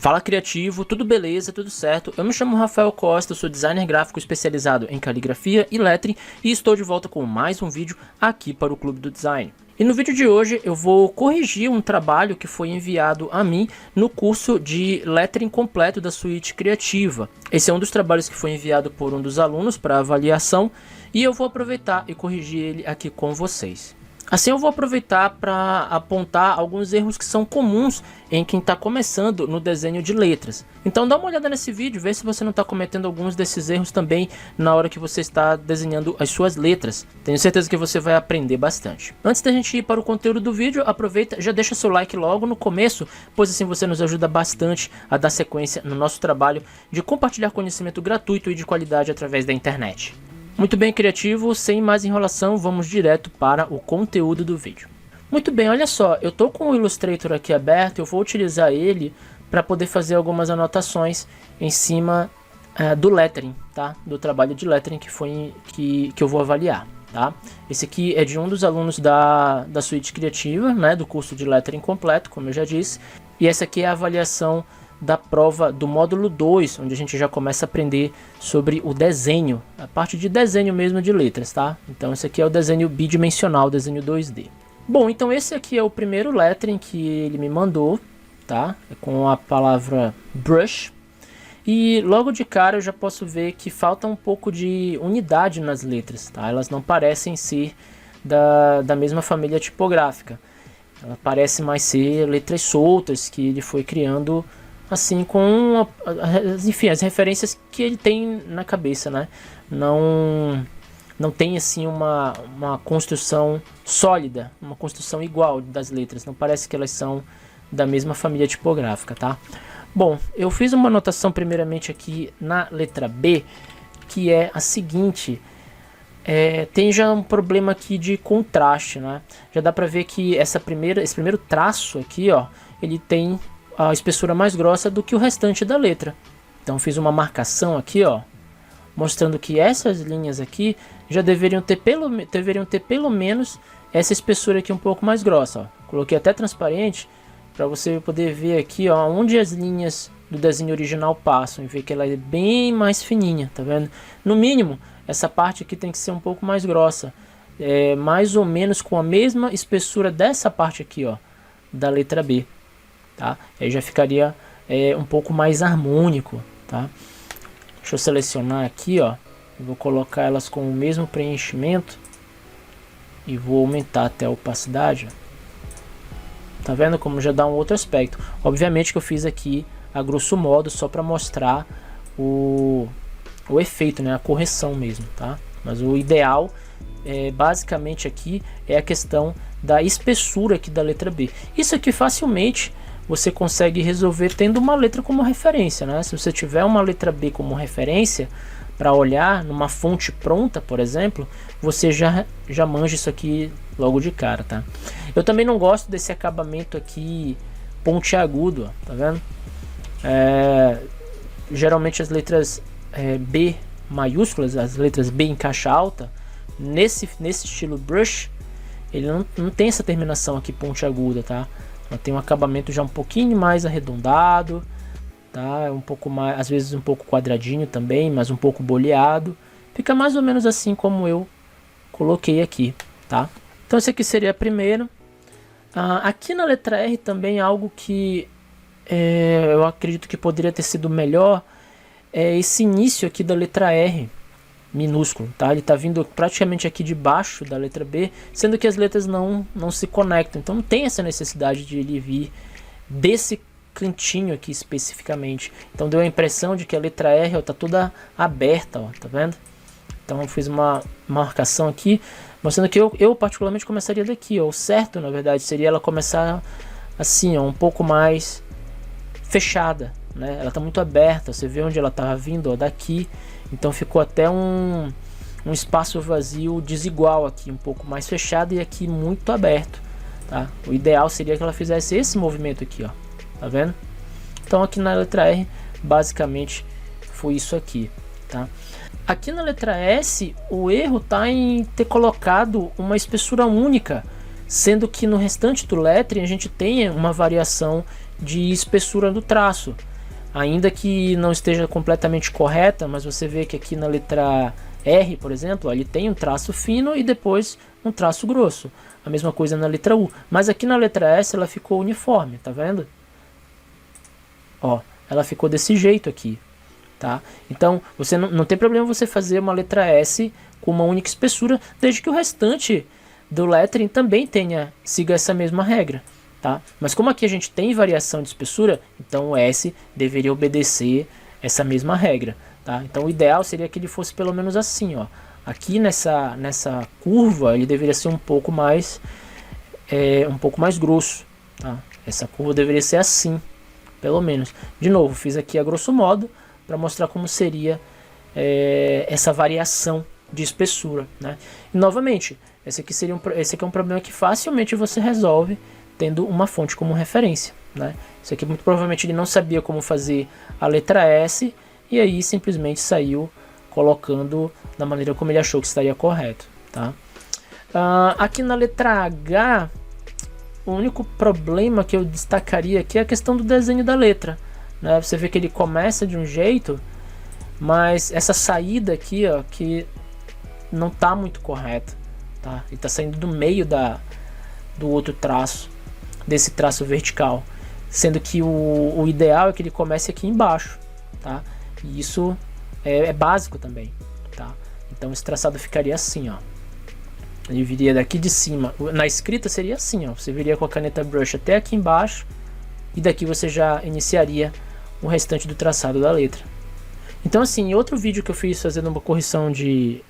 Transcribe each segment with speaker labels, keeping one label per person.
Speaker 1: Fala criativo, tudo beleza, tudo certo? Eu me chamo Rafael Costa, sou designer gráfico especializado em caligrafia e lettering e estou de volta com mais um vídeo aqui para o Clube do Design. E no vídeo de hoje eu vou corrigir um trabalho que foi enviado a mim no curso de lettering completo da suíte criativa. Esse é um dos trabalhos que foi enviado por um dos alunos para avaliação e eu vou aproveitar e corrigir ele aqui com vocês. Assim eu vou aproveitar para apontar alguns erros que são comuns em quem está começando no desenho de letras. Então dá uma olhada nesse vídeo, vê se você não está cometendo alguns desses erros também na hora que você está desenhando as suas letras. Tenho certeza que você vai aprender bastante. Antes da gente ir para o conteúdo do vídeo, aproveita, já deixa seu like logo no começo, pois assim você nos ajuda bastante a dar sequência no nosso trabalho de compartilhar conhecimento gratuito e de qualidade através da internet. Muito bem, criativo, sem mais enrolação, vamos direto para o conteúdo do vídeo. Muito bem, olha só, eu estou com o Illustrator aqui aberto, eu vou utilizar ele para poder fazer algumas anotações em cima do lettering, tá? Do trabalho de lettering que eu vou avaliar, tá? Esse aqui é de um dos alunos da suíte criativa, né? Do curso de lettering completo, como eu já disse, e essa aqui é a avaliação da prova do módulo 2, onde a gente já começa a aprender sobre o desenho, a parte de desenho mesmo de letras, tá? Então esse aqui é o desenho bidimensional, desenho 2D. Bom, então esse aqui é o primeiro lettering que ele me mandou, tá? É com a palavra brush. E logo de cara eu já posso ver que falta um pouco de unidade nas letras, tá? Elas não parecem ser da mesma família tipográfica. Ela parece mais ser letras soltas que ele foi criando assim com enfim, as referências que ele tem na cabeça, né? Não tem assim uma construção sólida, uma construção igual das letras, não parece que elas são da mesma família tipográfica, tá? Bom, eu fiz uma anotação primeiramente aqui na letra B, que é a seguinte: tem já um problema aqui de contraste, né? Já dá pra ver que esse primeiro traço aqui, ó, ele tem a espessura mais grossa do que o restante da letra. Então fiz uma marcação aqui, ó, mostrando que essas linhas aqui já deveriam ter pelo menos essa espessura aqui um pouco mais grossa, ó. Coloquei até transparente para você poder ver aqui, ó, onde as linhas do desenho original passam e ver que ela é bem mais fininha, tá vendo? No mínimo, essa parte aqui tem que ser um pouco mais grossa, mais ou menos com a mesma espessura dessa parte aqui, ó, da letra B. Tá? Aí já ficaria um pouco mais harmônico, tá? Deixa eu selecionar aqui, ó. Eu vou colocar elas com o mesmo preenchimento e vou aumentar até a opacidade. Tá vendo como já dá um outro aspecto? Obviamente que eu fiz aqui a grosso modo só para mostrar o efeito, né? A correção mesmo, tá? Mas o ideal basicamente aqui é a questão da espessura aqui da letra B. Isso aqui facilmente você consegue resolver tendo uma letra como referência, né? Se você tiver uma letra B como referência para olhar numa fonte pronta, por exemplo, você já manja isso aqui logo de cara, tá? Eu também não gosto desse acabamento aqui pontiagudo, ó, tá vendo? Geralmente as letras B maiúsculas, as letras B em caixa alta, nesse estilo brush, ele não tem essa terminação aqui pontiaguda, tá? Ela tem um acabamento já um pouquinho mais arredondado, tá? Um pouco mais, às vezes um pouco quadradinho também, mas um pouco boleado. Fica mais ou menos assim como eu coloquei aqui, tá? Então esse aqui seria a primeira. Aqui na letra R também algo que eu acredito que poderia ter sido melhor é esse início aqui da letra R minúsculo, tá? Ele está vindo praticamente aqui de baixo da letra B, sendo que as letras não se conectam, então não tem essa necessidade de ele vir desse cantinho aqui especificamente. Então deu a impressão de que a letra R está toda aberta, ó, tá vendo? Então eu fiz uma marcação aqui, mostrando que eu particularmente começaria daqui, ó. O certo, na verdade, seria ela começar assim, ó, um pouco mais fechada, né? Ela está muito aberta, você vê onde ela estava vindo, ó, daqui. Então ficou até um espaço vazio desigual aqui, um pouco mais fechado e aqui muito aberto, tá? O ideal seria que ela fizesse esse movimento aqui, ó, tá vendo? Então aqui na letra R, basicamente foi isso aqui, tá? Aqui na letra S, o erro tá em ter colocado uma espessura única, sendo que no restante do lettering a gente tem uma variação de espessura do traço. ainda que não esteja completamente correta, mas você vê que aqui na letra R, por exemplo, ó, ele tem um traço fino e depois um traço grosso. A mesma coisa na letra U, mas aqui na letra S ela ficou uniforme, tá vendo? Ó, ela ficou desse jeito aqui, tá? Então, você não tem problema você fazer uma letra S com uma única espessura, desde que o restante do lettering também siga essa mesma regra, tá? Mas como aqui a gente tem variação de espessura, então o S deveria obedecer essa mesma regra, tá? Então o ideal seria que ele fosse pelo menos assim, ó. Aqui nessa curva ele deveria ser um pouco mais grosso, tá? Essa curva deveria ser assim, pelo menos. De novo, fiz aqui a grosso modo para mostrar como seria essa variação de espessura, né? E novamente, esse aqui é um problema que facilmente você resolve tendo uma fonte como referência, né? Isso aqui muito provavelmente ele não sabia como fazer a letra S e aí simplesmente saiu colocando da maneira como ele achou que estaria correto, tá? Aqui na letra H, o único problema que eu destacaria aqui é a questão do desenho da letra, né? Você vê que ele começa de um jeito, mas essa saída aqui, ó, que não está muito correta, tá? Ele está saindo do meio do outro traço, desse traço vertical, sendo que o ideal é que ele comece aqui embaixo, tá? E isso é básico também, tá? Então esse traçado ficaria assim, ó. Ele viria daqui de cima. Na escrita seria assim, ó. Você viria com a caneta brush até aqui embaixo e daqui você já iniciaria o restante do traçado da letra. Então assim, em outro vídeo que eu fiz fazendo uma correção de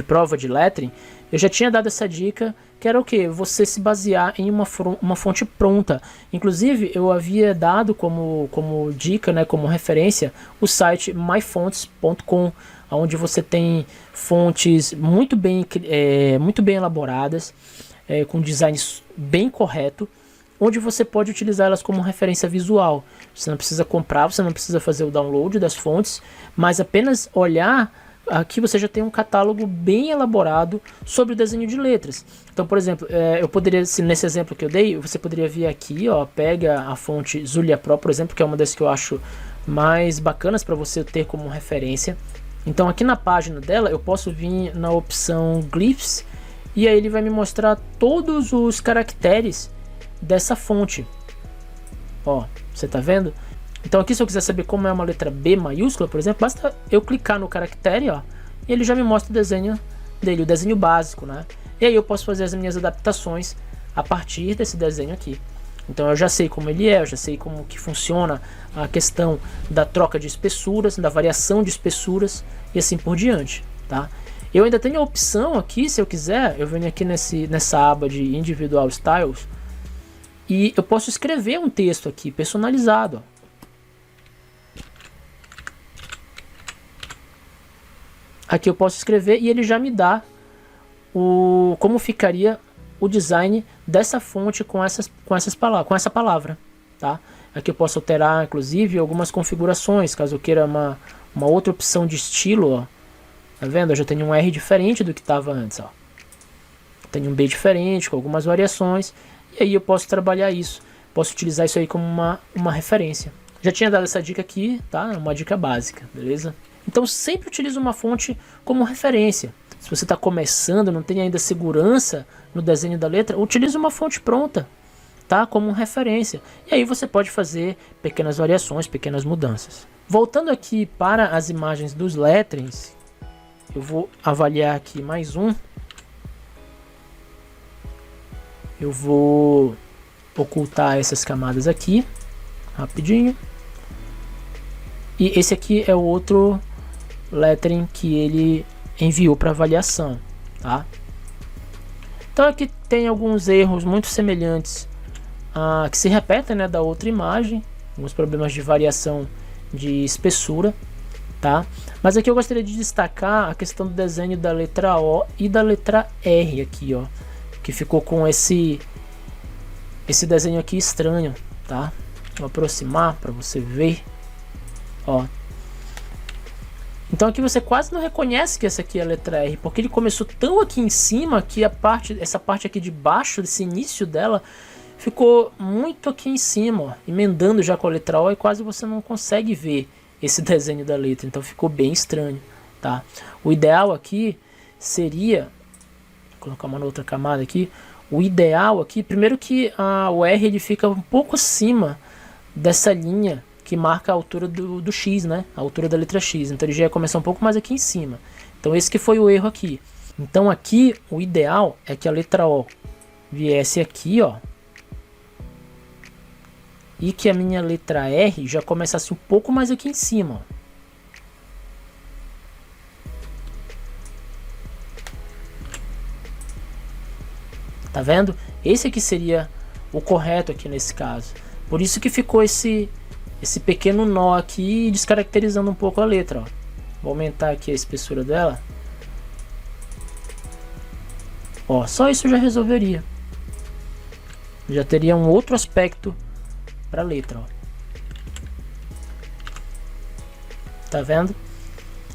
Speaker 1: prova de lettering, eu já tinha dado essa dica, que era o que? Você se basear em uma fonte pronta. Inclusive, eu havia dado como dica, né, como referência, o site myfonts.com, onde você tem fontes muito bem elaboradas, com design bem correto, onde você pode utilizá-las como referência visual. Você não precisa comprar, você não precisa fazer o download das fontes, mas apenas olhar. Aqui você já tem um catálogo bem elaborado sobre o desenho de letras. Então, por exemplo, eu poderia, nesse exemplo que eu dei, você poderia vir aqui, ó, pega a fonte Zulia Pro, por exemplo, que é uma das que eu acho mais bacanas para você ter como referência. Então, aqui na página dela, eu posso vir na opção Glyphs, e aí ele vai me mostrar todos os caracteres dessa fonte. Ó, você tá vendo? Então aqui, se eu quiser saber como é uma letra B maiúscula, por exemplo, basta eu clicar no caractere, ó, e ele já me mostra o desenho dele, o desenho básico, né? E aí eu posso fazer as minhas adaptações a partir desse desenho aqui. Então eu já sei como ele é, eu já sei como que funciona a questão da troca de espessuras, da variação de espessuras e assim por diante, tá? Eu ainda tenho a opção aqui, se eu quiser, eu venho aqui nessa aba de Individual Styles e eu posso escrever um texto aqui personalizado, ó. Aqui eu posso escrever e ele já me dá como ficaria o design dessa fonte com essa palavra, tá? Aqui eu posso alterar, inclusive, algumas configurações, caso eu queira uma outra opção de estilo, ó. Tá vendo? Eu já tenho um R diferente do que estava antes, ó. Tenho um B diferente, com algumas variações, e aí eu posso trabalhar isso. Posso utilizar isso aí como uma referência. Já tinha dado essa dica aqui, tá? Uma dica básica, beleza? Então sempre utilize uma fonte como referência. Se você está começando, não tem ainda segurança no desenho da letra, utilize uma fonte pronta, tá? Como referência. E aí você pode fazer pequenas variações, pequenas mudanças. Voltando aqui para as imagens dos letterings, eu vou avaliar aqui mais um. Eu vou ocultar essas camadas aqui, rapidinho. E esse aqui é o outro lettering que ele enviou para avaliação, tá? Então aqui tem alguns erros muito semelhantes que se repetem, né, da outra imagem, alguns problemas de variação de espessura, tá? Mas aqui eu gostaria de destacar a questão do desenho da letra O e da letra R aqui, ó, que ficou com esse desenho aqui estranho, tá? Vou aproximar para você ver, ó. Então aqui você quase não reconhece que essa aqui é a letra R, porque ele começou tão aqui em cima que essa parte aqui de baixo, esse início dela, ficou muito aqui em cima, ó, emendando já com a letra O, e quase você não consegue ver esse desenho da letra, então ficou bem estranho, tá? O ideal aqui seria, vou colocar uma outra camada aqui, o ideal aqui, primeiro que o R ele fica um pouco acima dessa linha que marca a altura do X, né? A altura da letra X, então ele já ia começar um pouco mais aqui em cima. Então esse que foi o erro aqui. Então aqui o ideal é que a letra O viesse aqui, ó, e que a minha letra R já começasse um pouco mais aqui em cima, ó. Tá vendo? Esse aqui seria o correto aqui nesse caso. Por isso que ficou esse pequeno nó aqui, descaracterizando um pouco a letra, ó. Vou aumentar aqui a espessura dela. Ó, só isso já resolveria. Já teria um outro aspecto para a letra, ó. Tá vendo?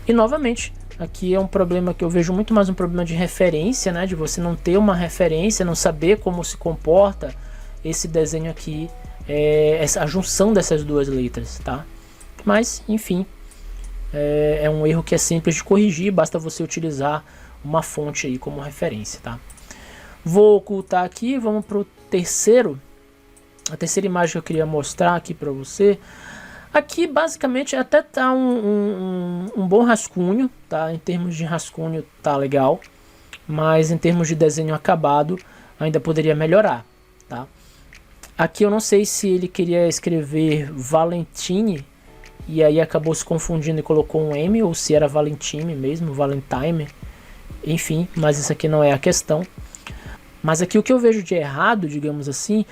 Speaker 1: E novamente, aqui é um problema que eu vejo muito mais um problema de referência, né? De você não ter uma referência, não saber como se comporta esse desenho aqui, a junção dessas duas letras, tá? Mas, enfim, é um erro que é simples de corrigir, basta você utilizar uma fonte aí como referência, tá? Vou ocultar aqui, vamos para o terceiro. A terceira imagem que eu queria mostrar aqui para você. Aqui basicamente até tá um bom rascunho, tá? Em termos de rascunho tá legal, mas em termos de desenho acabado ainda poderia melhorar, tá? Aqui eu não sei se ele queria escrever Valentine e aí acabou se confundindo e colocou um M, ou se era Valentine mesmo, Valentine, enfim, mas isso aqui não é a questão. Mas aqui o que eu vejo de errado, digamos assim,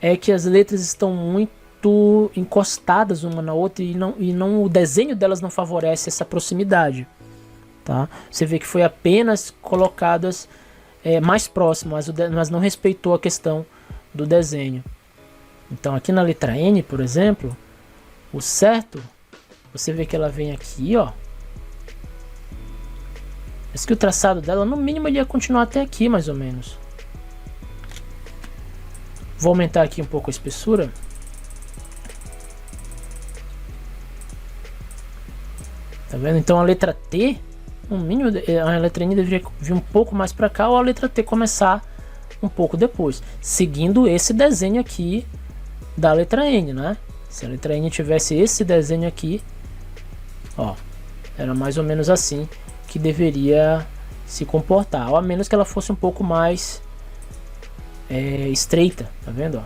Speaker 1: é que as letras estão muito encostadas uma na outra e o desenho delas não favorece essa proximidade, tá? Você vê que foi apenas colocadas mais próximas, mas não respeitou a questão do desenho. Então aqui na letra N, por exemplo, o certo, você vê que ela vem aqui, ó. Mas que o traçado dela, no mínimo, ele ia continuar até aqui, mais ou menos. Vou aumentar aqui um pouco a espessura. Tá vendo? Então a letra T, no mínimo, a letra N deveria vir um pouco mais para cá, ou a letra T começar um pouco depois, seguindo esse desenho aqui da letra N, né? Se a letra N tivesse esse desenho aqui, ó, era mais ou menos assim que deveria se comportar, ou a menos que ela fosse um pouco mais estreita, tá vendo? Ó?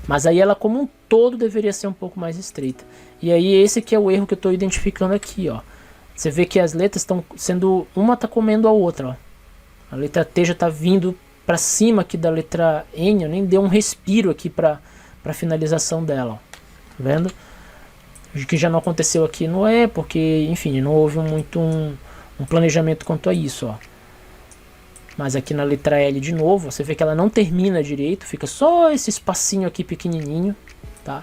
Speaker 1: Mas aí ela como um todo deveria ser um pouco mais estreita. E aí esse que é o erro que eu estou identificando aqui, ó. Você vê que as letras estão sendo, uma tá comendo a outra, ó. A letra T já tá vindo para cima aqui da letra N, eu nem dei um respiro aqui para finalização dela, ó. Tá vendo? O que já não aconteceu aqui não é, porque, enfim, não houve muito um planejamento quanto a isso, ó. Mas aqui na letra L de novo, você vê que ela não termina direito, fica só esse espacinho aqui pequenininho, tá?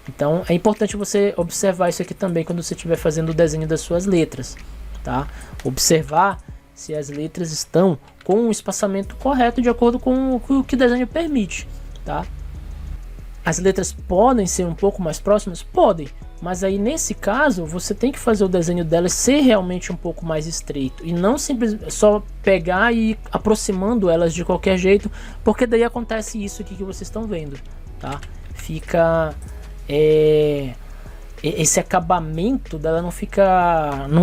Speaker 1: Então é importante você observar isso aqui também quando você estiver fazendo o desenho das suas letras, tá? Observar se as letras estão com o espaçamento correto de acordo com o que o desenho permite, tá? As letras podem ser um pouco mais próximas? Podem, mas aí nesse caso você tem que fazer o desenho delas ser realmente um pouco mais estreito e não simplesmente só pegar e ir aproximando elas de qualquer jeito, porque daí acontece isso aqui que vocês estão vendo, tá? Fica esse acabamento dela não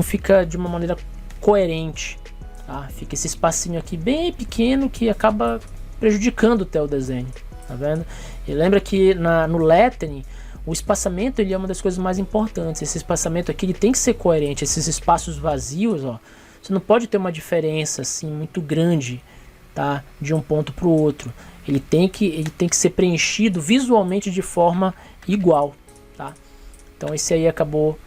Speaker 1: fica de uma maneira coerente, tá? Fica esse espacinho aqui bem pequeno que acaba prejudicando até o desenho, tá vendo? E lembra que no lettering o espaçamento ele é uma das coisas mais importantes. Esse espaçamento aqui ele tem que ser coerente. Esses espaços vazios, ó, você não pode ter uma diferença assim muito grande, tá? De um ponto para o outro. Ele tem que ser preenchido visualmente de forma igual, tá? Então esse aí acabou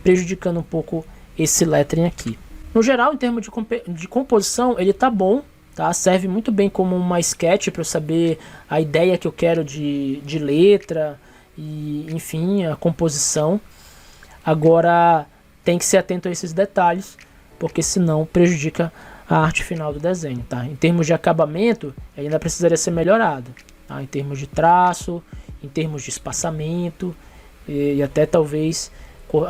Speaker 1: prejudicando um pouco esse lettering aqui. No geral, em termos de composição, ele tá bom, tá? Serve muito bem como uma sketch para eu saber a ideia que eu quero de letra e, enfim, a composição. Agora tem que ser atento a esses detalhes, porque senão prejudica a arte final do desenho, tá? Em termos de acabamento, ele ainda precisaria ser melhorado, tá? Em termos de traço, em termos de espaçamento e até talvez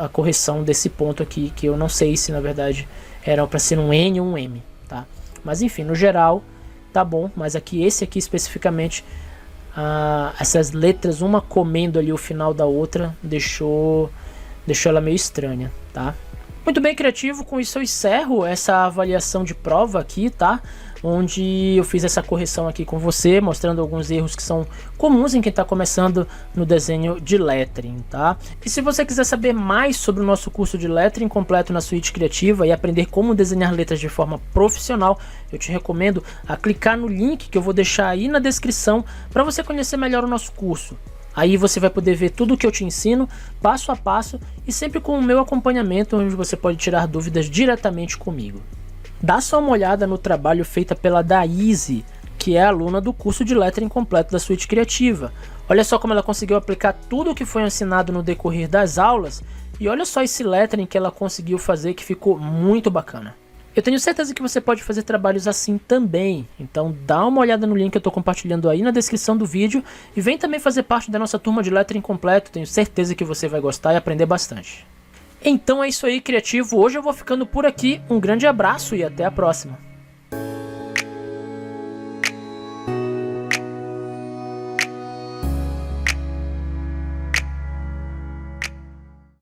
Speaker 1: a correção desse ponto aqui, que eu não sei se na verdade era para ser um N ou um M, tá? Mas enfim, no geral tá bom, mas aqui esse aqui especificamente, essas letras uma comendo ali o final da outra deixou ela meio estranha, tá? Muito bem, criativo, com isso eu encerro essa avaliação de prova aqui, tá? Onde eu fiz essa correção aqui com você, mostrando alguns erros que são comuns em quem está começando no desenho de lettering, tá? E se você quiser saber mais sobre o nosso curso de lettering completo na Suite Criativa e aprender como desenhar letras de forma profissional, eu te recomendo a clicar no link que eu vou deixar aí na descrição para você conhecer melhor o nosso curso. Aí você vai poder ver tudo o que eu te ensino, passo a passo e sempre com o meu acompanhamento, onde você pode tirar dúvidas diretamente comigo. Dá só uma olhada no trabalho feito pela Daíse, que é aluna do curso de lettering completo da Suite Criativa. Olha só como ela conseguiu aplicar tudo o que foi ensinado no decorrer das aulas e olha só esse lettering que ela conseguiu fazer, que ficou muito bacana. Eu tenho certeza que você pode fazer trabalhos assim também, então dá uma olhada no link que eu estou compartilhando aí na descrição do vídeo e vem também fazer parte da nossa turma de lettering completo, tenho certeza que você vai gostar e aprender bastante. Então é isso aí, criativo, hoje eu vou ficando por aqui, um grande abraço e até a próxima.